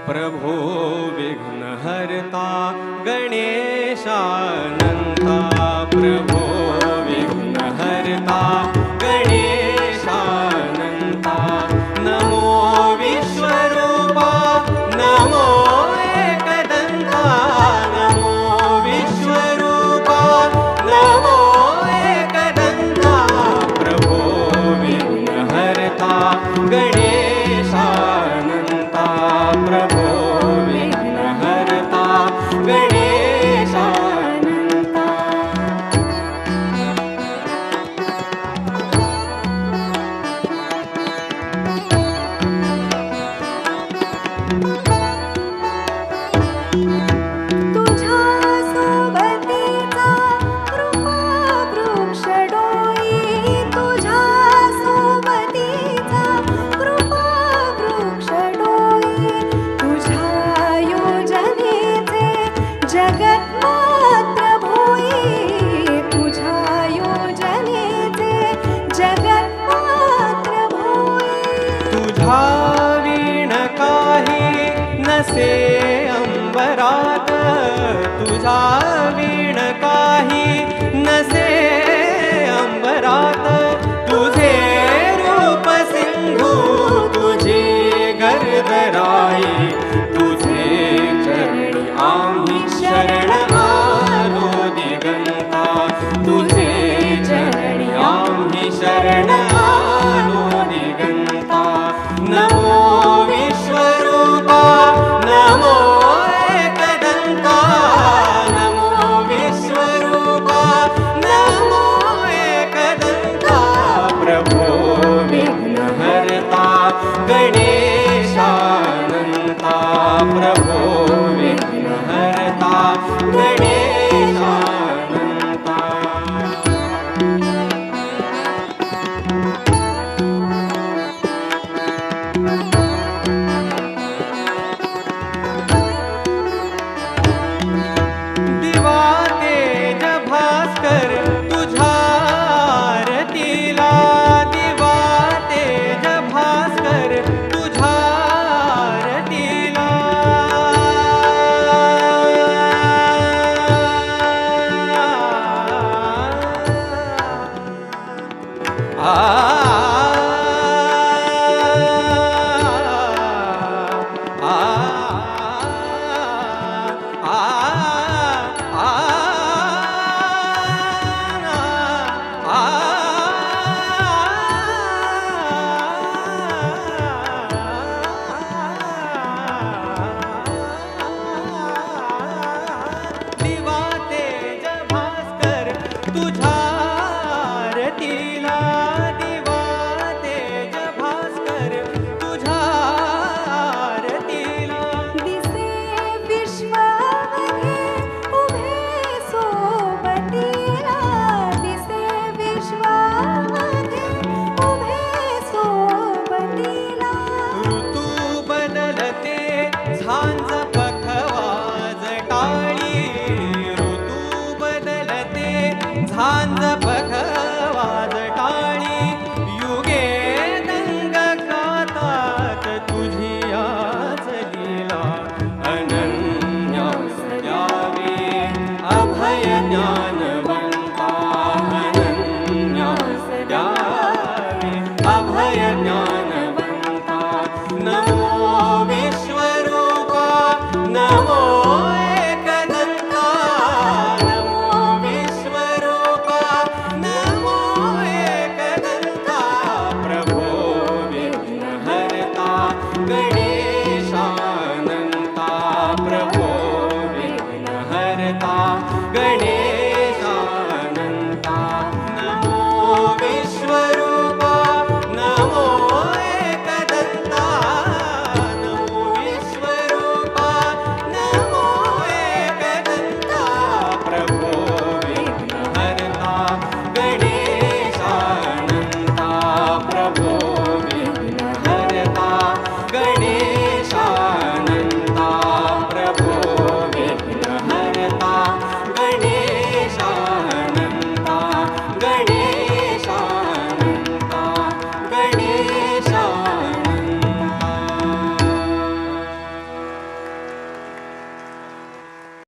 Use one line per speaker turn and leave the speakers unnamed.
प्रभो विघ्नहर्ता गणेशानन्ता प्रभो विघ्नहर्ता गणेशानन्ता नमो विश्वरूपा नमो एकदन्ता नमो विश्वरूपा नमो एकदन्ता प्रभो विघ्नहर्ता गणेशानन्ता प्रभो विघ्नहर्ता गणेशानन्ता
तुझ्या सोबतीचा कृपा वृक्ष डोई तुझ्या सोबतीचा कृपा वृक्ष डोई तुझ्या योजनेचे जगत मात्र भोई तुझ्या योजनेचे जगत मात्र भोई
तुझा वीण काही नसे अंबरात तुझा वीण काही नसे अंबरात तुझे रूप सिंधू तुझी गर्दराई